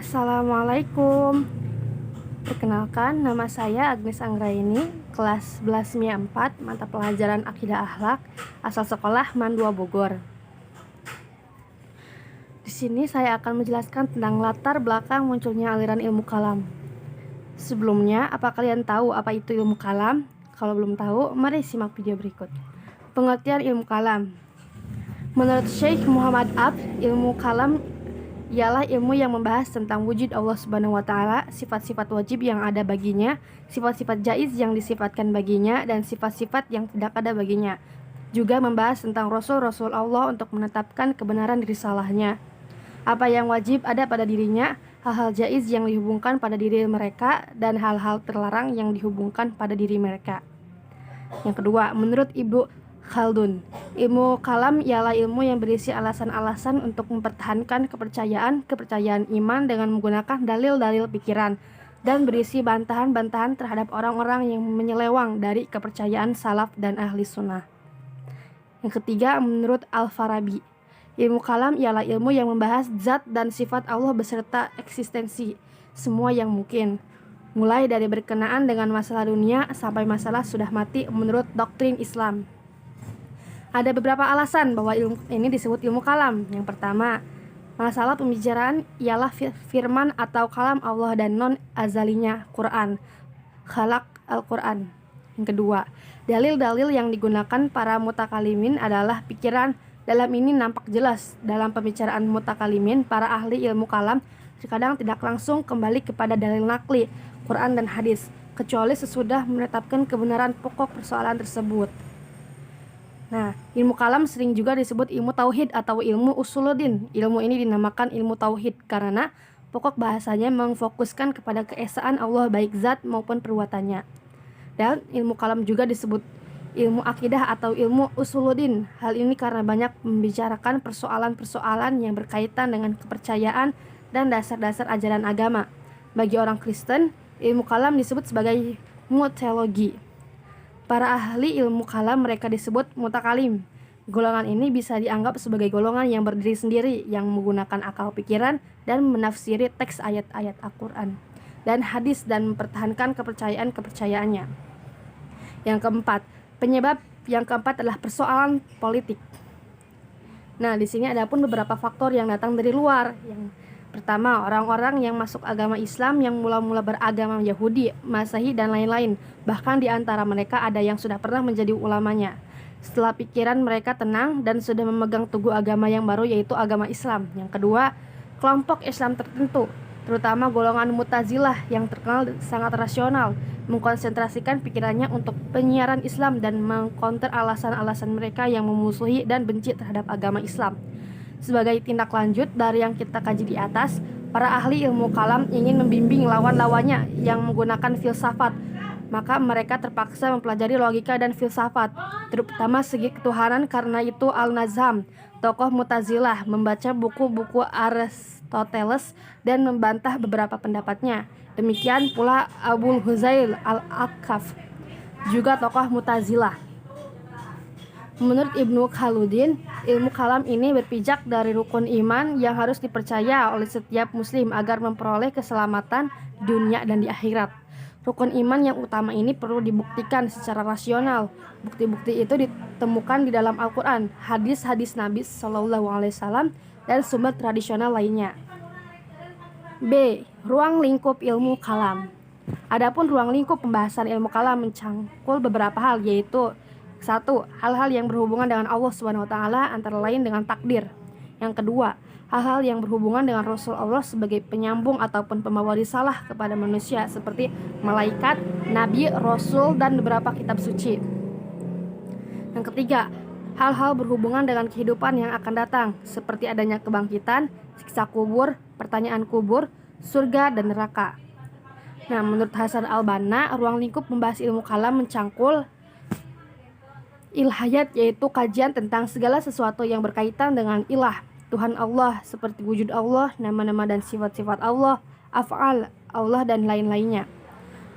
Assalamualaikum. Perkenalkan, nama saya Agnes Anggraini, kelas 11 MIA 4, mata pelajaran Akidah Akhlak, asal sekolah MAN 2 Bogor. Di sini saya akan menjelaskan tentang latar belakang munculnya aliran ilmu kalam. Sebelumnya, apa kalian tahu apa itu ilmu kalam? Kalau belum tahu, mari simak video berikut. Pengertian ilmu kalam. Menurut Syekh Muhammad Abd, ilmu kalam ialah ilmu yang membahas tentang wujud Allah Subhanahu wa Ta'ala, sifat-sifat wajib yang ada baginya, sifat-sifat jaiz yang disifatkan baginya, dan sifat-sifat yang tidak ada baginya. Juga membahas tentang Rasul-Rasul Allah untuk menetapkan kebenaran risalahnya. Apa yang wajib ada pada dirinya, hal-hal jaiz yang dihubungkan pada diri mereka, dan hal-hal terlarang yang dihubungkan pada diri mereka. Yang kedua, menurut Ibnu Khaldun, ilmu kalam ialah ilmu yang berisi alasan-alasan untuk mempertahankan kepercayaan iman dengan menggunakan dalil-dalil pikiran, dan berisi bantahan-bantahan terhadap orang-orang yang menyelewang dari kepercayaan salaf dan ahli sunnah. Yang ketiga, menurut Al-Farabi, ilmu kalam ialah ilmu yang membahas zat dan sifat Allah beserta eksistensi semua yang mungkin, mulai dari berkenaan dengan masalah dunia sampai masalah sudah mati menurut doktrin Islam. Ada beberapa alasan bahwa ilmu ini disebut ilmu kalam. Yang pertama, masalah pembicaraan ialah firman atau kalam Allah dan non-azalinya Quran, khalaq Al-Quran. Yang kedua, dalil-dalil yang digunakan para mutakalimin adalah pikiran. Dalam ini nampak jelas dalam pembicaraan mutakalimin, para ahli ilmu kalam terkadang tidak langsung kembali kepada dalil nakli, Quran dan hadis, kecuali sesudah menetapkan kebenaran pokok persoalan tersebut. Nah, ilmu kalam sering juga disebut ilmu tauhid atau ilmu usuluddin. Ilmu ini dinamakan ilmu tauhid karena pokok bahasanya memfokuskan kepada keesaan Allah baik zat maupun perbuatannya. Dan ilmu kalam juga disebut ilmu akidah atau ilmu usuluddin. Hal ini karena banyak membicarakan persoalan-persoalan yang berkaitan dengan kepercayaan dan dasar-dasar ajaran agama. Bagi orang Kristen, ilmu kalam disebut sebagai mu'teologi. Para ahli ilmu kalam mereka disebut mutakalim. Golongan ini bisa dianggap sebagai golongan yang berdiri sendiri, yang menggunakan akal pikiran dan menafsiri teks ayat-ayat Al-Quran dan hadis dan mempertahankan kepercayaannya. Yang keempat, penyebab yang keempat adalah persoalan politik. Nah, di sini ada pun beberapa faktor yang datang dari luar. Yang pertama, orang-orang yang masuk agama Islam yang mula-mula beragama Yahudi, Masehi, dan lain-lain. Bahkan di antara mereka ada yang sudah pernah menjadi ulamanya. Setelah pikiran mereka tenang dan sudah memegang teguh agama yang baru, yaitu agama Islam. Yang kedua, kelompok Islam tertentu, terutama golongan Mu'tazilah yang terkenal sangat rasional, mengkonsentrasikan pikirannya untuk penyiaran Islam dan mengkonter alasan-alasan mereka yang memusuhi dan benci terhadap agama Islam. Sebagai tindak lanjut dari yang kita kaji di atas, para ahli ilmu kalam ingin membimbing lawan-lawannya yang menggunakan filsafat. Maka mereka terpaksa mempelajari logika dan filsafat, terutama segi ketuhanan. Karena itu Al-Nazam, tokoh Mu'tazilah, membaca buku-buku Aristoteles dan membantah beberapa pendapatnya. Demikian pula Abul Huzail Al-Aqaf, juga tokoh Mu'tazilah. Menurut Ibnu Khaldun, ilmu kalam ini berpijak dari rukun iman yang harus dipercaya oleh setiap muslim agar memperoleh keselamatan di dunia dan di akhirat. Rukun iman yang utama ini perlu dibuktikan secara rasional. Bukti-bukti itu ditemukan di dalam Al-Quran, hadis-hadis Nabi SAW, dan sumber tradisional lainnya. B. Ruang lingkup ilmu kalam. Adapun ruang lingkup pembahasan ilmu kalam mencangkul beberapa hal, yaitu 1. Hal-hal yang berhubungan dengan Allah Subhanahu wa Ta'ala, antara lain dengan takdir. Yang kedua, hal-hal yang berhubungan dengan Rasul Allah sebagai penyambung ataupun pembawa risalah kepada manusia, seperti malaikat, nabi, rasul, dan beberapa kitab suci. Yang ketiga, hal-hal berhubungan dengan kehidupan yang akan datang, seperti adanya kebangkitan, siksa kubur, pertanyaan kubur, surga, dan neraka. Nah, menurut Hasan al-Banna, ruang lingkup membahas ilmu kalam mencangkul ilhayat, yaitu kajian tentang segala sesuatu yang berkaitan dengan ilah, Tuhan Allah, seperti wujud Allah, nama-nama dan sifat-sifat Allah, af'al Allah, dan lain-lainnya.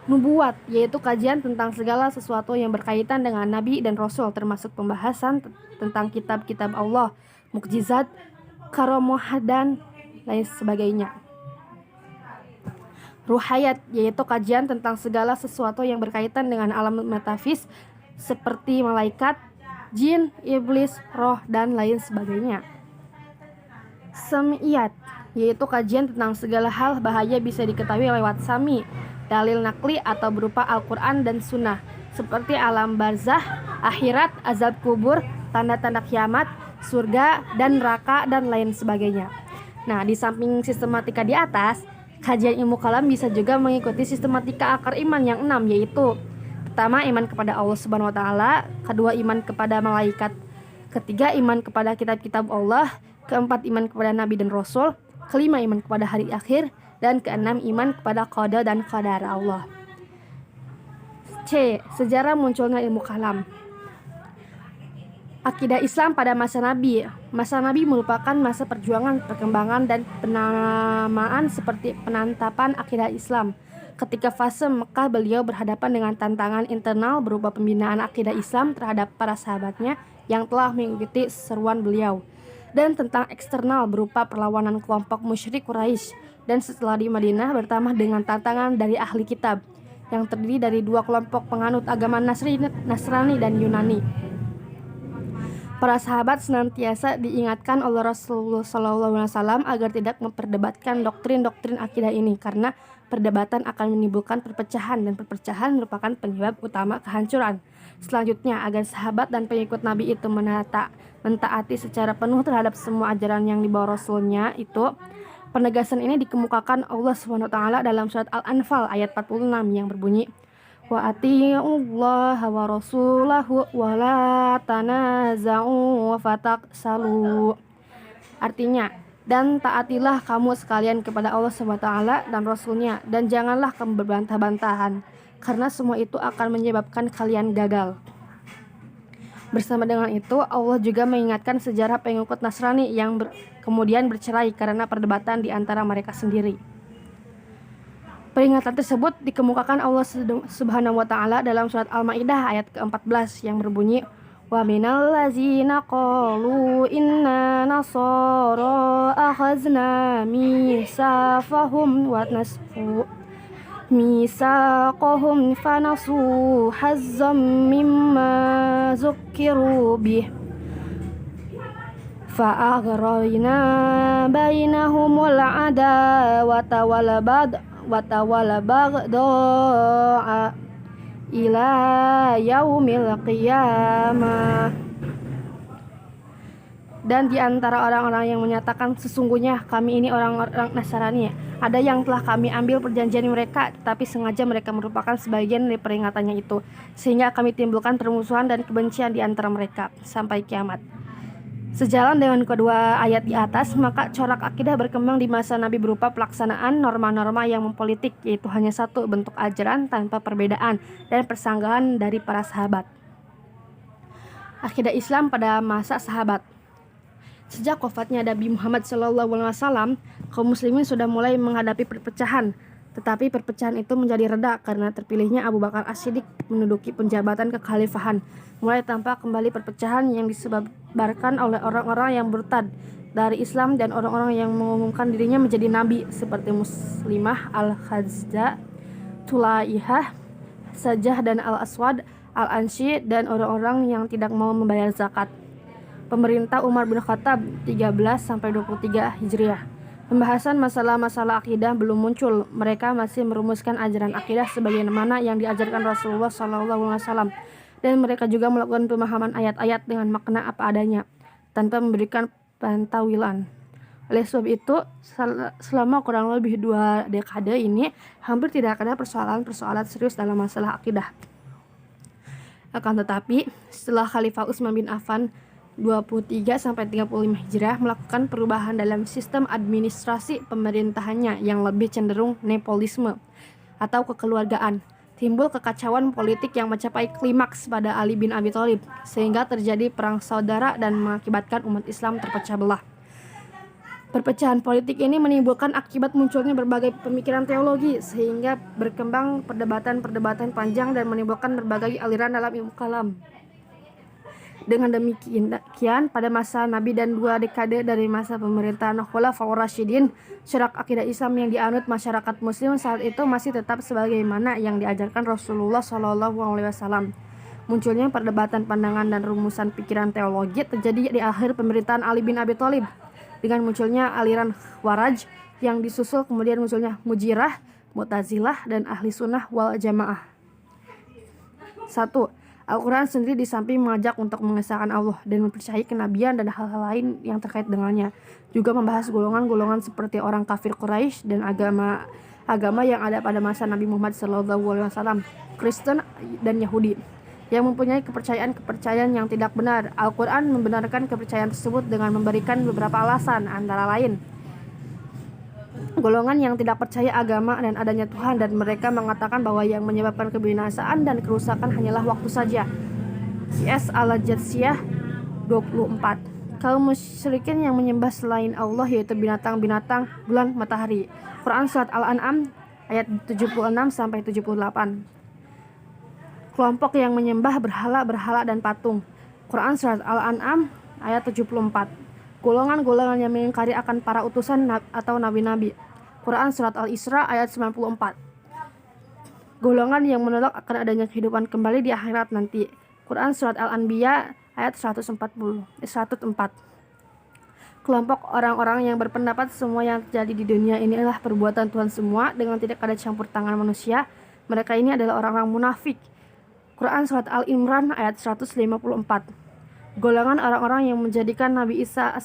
Nubuat, yaitu kajian tentang segala sesuatu yang berkaitan dengan Nabi dan Rasul, termasuk pembahasan tentang kitab-kitab Allah, mukjizat, karomoh, dan lain sebagainya. Ruhayat, yaitu kajian tentang segala sesuatu yang berkaitan dengan alam metafis seperti malaikat, jin, iblis, roh, dan lain sebagainya. Sam'iyat, yaitu kajian tentang segala hal bahaya bisa diketahui lewat sami, dalil nakli atau berupa Al-Quran dan Sunnah, seperti alam barzah, akhirat, azab kubur, tanda-tanda kiamat, surga dan neraka, dan lain sebagainya. Nah, di samping sistematika di atas, kajian ilmu kalam bisa juga mengikuti sistematika akar iman yang 6, yaitu pertama, iman kepada Allah Subhanahu wa taala, kedua, iman kepada malaikat, ketiga, iman kepada kitab-kitab Allah, keempat, iman kepada nabi dan rasul, kelima, iman kepada hari akhir, dan keenam, iman kepada qada dan qadar Allah. C. Sejarah munculnya ilmu kalam. Akidah Islam pada masa Nabi. Masa Nabi merupakan masa perjuangan, perkembangan, dan penamaan seperti penantapan akidah Islam. Ketika fase Mekah, beliau berhadapan dengan tantangan internal berupa pembinaan akidah Islam terhadap para sahabatnya yang telah mengikuti seruan beliau, dan tentang eksternal berupa perlawanan kelompok musyrik Quraisy. Dan setelah di Madinah, bertambah dengan tantangan dari ahli kitab yang terdiri dari dua kelompok penganut agama Nasrani dan Yunani. Para sahabat senantiasa diingatkan oleh Rasulullah SAW agar tidak memperdebatkan doktrin-doktrin akidah ini, karena perdebatan akan menimbulkan perpecahan, dan perpecahan merupakan penyebab utama kehancuran. Selanjutnya, agar sahabat dan pengikut Nabi itu mentaati secara penuh terhadap semua ajaran yang dibawa Rasulnya itu. Penegasan ini dikemukakan Allah SWT dalam surat Al-Anfal ayat 46 yang berbunyi, wa atiullaha wa rasulahu wa la tanaza'u fataksalu. Artinya, dan taatilah kamu sekalian kepada Allah SWT dan Rasulnya, dan janganlah kamu berbantah-bantahan, karena semua itu akan menyebabkan kalian gagal. Bersama dengan itu, Allah juga mengingatkan sejarah pengikut Nasrani yang kemudian bercerai karena perdebatan di antara mereka sendiri. Peringatan tersebut dikemukakan Allah Subhanahu wa taala dalam surat Al-Maidah ayat ke-14 yang berbunyi, wa minal ladzina qalu inna nasara akhazna misafahum wa nasfu misaqahum fanasu hazzam mimma zukkiru bih fa'aghrayna bainahumul adawata wal baghdha ila yaumil qiyamah. Dan di antara orang-orang yang menyatakan sesungguhnya kami ini orang-orang Nasrani, ada yang telah kami ambil perjanjian mereka, tetapi sengaja mereka merupakan sebagian dari peringatannya itu, sehingga kami timbulkan permusuhan dan kebencian di antara mereka sampai kiamat. Sejalan dengan kedua ayat di atas, maka corak akidah berkembang di masa Nabi berupa pelaksanaan norma-norma yang mempolitik, yaitu hanya satu bentuk ajaran tanpa perbedaan dan persanggahan dari para sahabat. Akidah Islam pada masa sahabat. Sejak wafatnya Nabi Muhammad SAW, kaum muslimin sudah mulai menghadapi perpecahan. Tetapi perpecahan itu menjadi reda karena terpilihnya Abu Bakar As-Siddiq menduduki penjabatan kekhalifahan. Mulai tampak kembali perpecahan yang disebabkan oleh orang-orang yang murtad dari Islam dan orang-orang yang mengumumkan dirinya menjadi nabi, seperti Muslimah, Al-Khazza, Tulaihah, Sajah dan Al-Aswad, Al-Ansyi, dan orang-orang yang tidak mau membayar zakat. Pemerintah Umar bin Khattab 13-23 Hijriah. Pembahasan masalah-masalah akidah belum muncul. Mereka masih merumuskan ajaran akidah sebagaimana yang diajarkan Rasulullah SAW, dan mereka juga melakukan pemahaman ayat-ayat dengan makna apa adanya tanpa memberikan pentawilan. Oleh sebab itu, selama kurang lebih 2 dekade ini hampir tidak ada persoalan-persoalan serius dalam masalah akidah. Akan tetapi, setelah Khalifah Utsman bin Affan 23-35 Hijriah melakukan perubahan dalam sistem administrasi pemerintahannya yang lebih cenderung nepotisme atau kekeluargaan, timbul kekacauan politik yang mencapai klimaks pada Ali bin Abi Thalib, sehingga terjadi perang saudara dan mengakibatkan umat Islam terpecah belah. Perpecahan politik ini menimbulkan akibat munculnya berbagai pemikiran teologi, sehingga berkembang perdebatan-perdebatan panjang dan menimbulkan berbagai aliran dalam ilmu kalam. Dengan demikian, pada masa Nabi dan 2 dekade dari masa pemerintahan Khulafaur Rasyidin, syarak akidah Islam yang dianut masyarakat muslim saat itu masih tetap sebagaimana yang diajarkan Rasulullah SAW. Munculnya perdebatan pandangan dan rumusan pikiran teologi terjadi di akhir pemerintahan Ali bin Abi Thalib. Dengan munculnya aliran Khawarij yang disusul kemudian munculnya Mujirah, Mu'tazilah, dan Ahli Sunnah wal Jamaah. 1. Al-Quran sendiri di samping mengajak untuk mengesahkan Allah dan mempercayai kenabian dan hal-hal lain yang terkait dengannya, juga membahas golongan-golongan seperti orang kafir Quraisy dan agama yang ada pada masa Nabi Muhammad SAW, Kristen dan Yahudi, yang mempunyai kepercayaan yang tidak benar. Al-Quran membenarkan kepercayaan tersebut dengan memberikan beberapa alasan, antara lain golongan yang tidak percaya agama dan adanya Tuhan, dan mereka mengatakan bahwa yang menyebabkan kebinasaan dan kerusakan hanyalah waktu saja. CS Al-Jathiyah 24. Kaum musyrikin yang menyembah selain Allah yaitu binatang-binatang, bulan, matahari. Quran surat Al-An'am ayat 76-78. Kelompok yang menyembah berhala dan patung. Quran surat Al-An'am ayat 74. Golongan-golongan yang mengingkari akan para utusan atau nabi-nabi. Quran surat Al-Isra ayat 94. Golongan yang menolak akan adanya kehidupan kembali di akhirat nanti. Quran surat Al-Anbiya ayat 104. Kelompok orang-orang yang berpendapat semua yang terjadi di dunia ini adalah perbuatan Tuhan semua dengan tidak ada campur tangan manusia. Mereka ini adalah orang-orang munafik. Quran surat Al-Imran ayat 154. Golongan orang-orang yang menjadikan Nabi Isa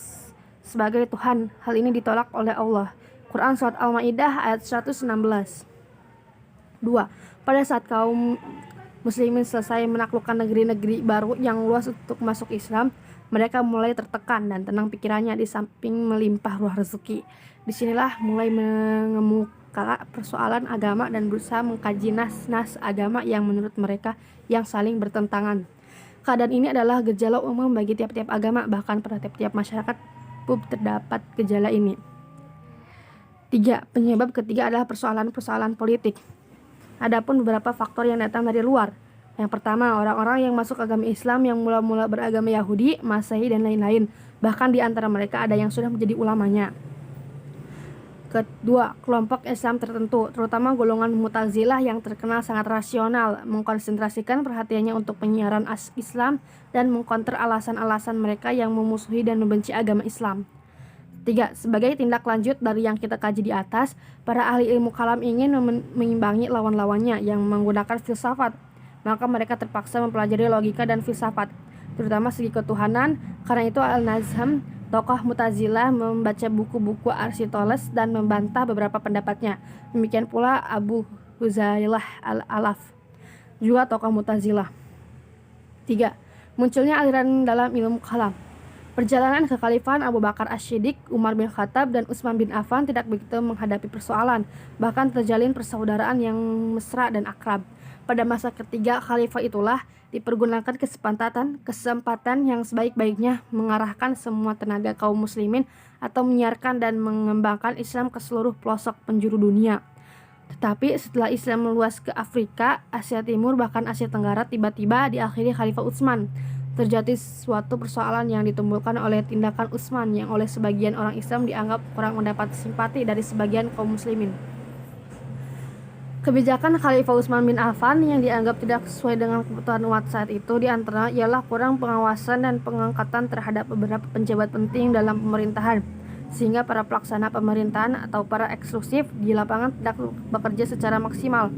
sebagai Tuhan, hal ini ditolak oleh Allah. Quran surat Al-Maidah ayat 116. 2. Pada saat kaum muslimin selesai menaklukkan negeri-negeri baru yang luas untuk masuk Islam, mereka mulai tertekan dan tenang pikirannya di samping melimpah ruah rezeki. Disinilah mulai mengemuka persoalan agama dan berusaha mengkaji nas-nas agama yang menurut mereka yang saling bertentangan. Keadaan ini adalah gejala umum bagi tiap-tiap agama, bahkan pada tiap-tiap masyarakat pun terdapat gejala ini. 3. Penyebab ketiga adalah persoalan-persoalan politik. Adapun beberapa faktor yang datang dari luar. Yang pertama, orang-orang yang masuk agama Islam yang mula-mula beragama Yahudi, Masehi, dan lain-lain. Bahkan di antara mereka ada yang sudah menjadi ulamanya. Kedua, kelompok Islam tertentu, terutama golongan Mu'tazilah yang terkenal sangat rasional, mengkonsentrasikan perhatiannya untuk penyiaran Islam dan mengkonter alasan-alasan mereka yang memusuhi dan membenci agama Islam. 3. Sebagai tindak lanjut dari yang kita kaji di atas, para ahli ilmu kalam ingin mengimbangi lawan-lawannya yang menggunakan filsafat. Maka mereka terpaksa mempelajari logika dan filsafat, terutama segi ketuhanan. Karena itu Al-Nazham, tokoh Mu'tazilah, membaca buku-buku Aristoteles dan membantah beberapa pendapatnya. Demikian pula Abu Huzailah Al-Alaf, juga tokoh Mu'tazilah. 3. Munculnya aliran dalam ilmu kalam. Perjalanan kekhalifahan Abu Bakar Asy-Syiddiq, Umar bin Khattab, dan Utsman bin Affan tidak begitu menghadapi persoalan, bahkan terjalin persaudaraan yang mesra dan akrab. Pada masa ketiga khalifah itulah dipergunakan kesempatan yang sebaik-baiknya mengarahkan semua tenaga kaum muslimin atau menyiarkan dan mengembangkan Islam ke seluruh pelosok penjuru dunia. Tetapi setelah Islam meluas ke Afrika, Asia Timur, bahkan Asia Tenggara, tiba-tiba diakhiri Khalifah Utsman. Terjadi suatu persoalan yang ditimbulkan oleh tindakan Utsman yang oleh sebagian orang Islam dianggap kurang mendapat simpati dari sebagian kaum muslimin. Kebijakan Khalifah Utsman bin Affan yang dianggap tidak sesuai dengan kebutuhan umat saat itu diantara ialah kurang pengawasan dan pengangkatan terhadap beberapa pejabat penting dalam pemerintahan, sehingga para pelaksana pemerintahan atau para eksklusif di lapangan tidak bekerja secara maksimal.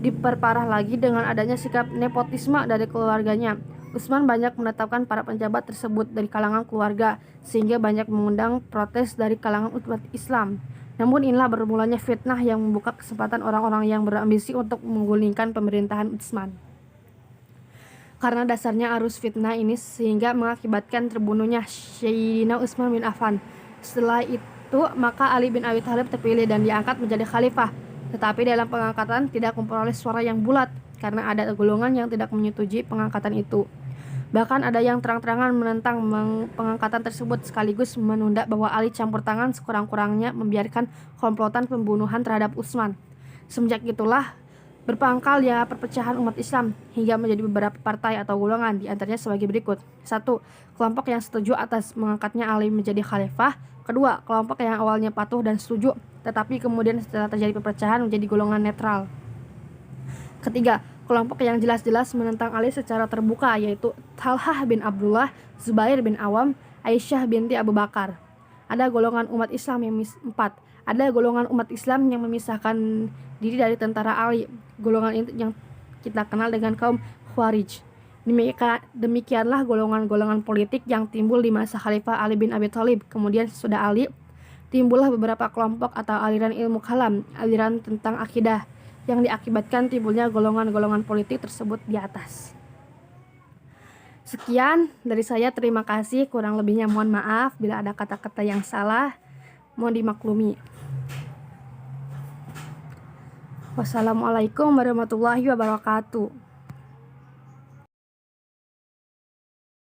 Diperparah lagi dengan adanya sikap nepotisme dari keluarganya. Utsman banyak menetapkan para pejabat tersebut dari kalangan keluarga, sehingga banyak mengundang protes dari kalangan umat Islam. Namun inilah bermulanya fitnah yang membuka kesempatan orang-orang yang berambisi untuk menggulingkan pemerintahan Utsman. Karena dasarnya arus fitnah ini sehingga mengakibatkan terbunuhnya Sayyidina Utsman bin Affan. Setelah itu maka Ali bin Abi Thalib terpilih dan diangkat menjadi khalifah. Tetapi dalam pengangkatan tidak memperoleh suara yang bulat karena ada golongan yang tidak menyetujui pengangkatan itu. Bahkan ada yang terang-terangan menentang pengangkatan tersebut sekaligus menunda bahwa Ali campur tangan sekurang-kurangnya membiarkan komplotan pembunuhan terhadap Utsman. Semenjak itulah Berpangkalnya perpecahan umat Islam hingga menjadi beberapa partai atau golongan, di antaranya sebagai berikut. 1. Kelompok yang setuju atas mengangkatnya Ali menjadi khalifah. Kedua, kelompok yang awalnya patuh dan setuju, tetapi kemudian setelah terjadi perpecahan menjadi golongan netral. Ketiga, kelompok yang jelas-jelas menentang Ali secara terbuka, yaitu Talhah bin Abdullah, Zubair bin Awam, Aisyah binti Abu Bakar. Ada golongan umat Islam yang Ada golongan umat Islam yang memisahkan diri dari tentara Ali. Golongan itu yang kita kenal dengan kaum Khawarij. Demikianlah golongan-golongan politik yang timbul di masa Khalifah Ali bin Abi Thalib. Kemudian sesudah Ali, timbullah beberapa kelompok atau aliran ilmu kalam, aliran tentang akidah, yang diakibatkan timbulnya golongan-golongan politik tersebut di atas. Sekian dari saya, terima kasih. Kurang lebihnya mohon maaf bila ada kata-kata yang salah, mohon dimaklumi. Wassalamualaikum warahmatullahi wabarakatuh.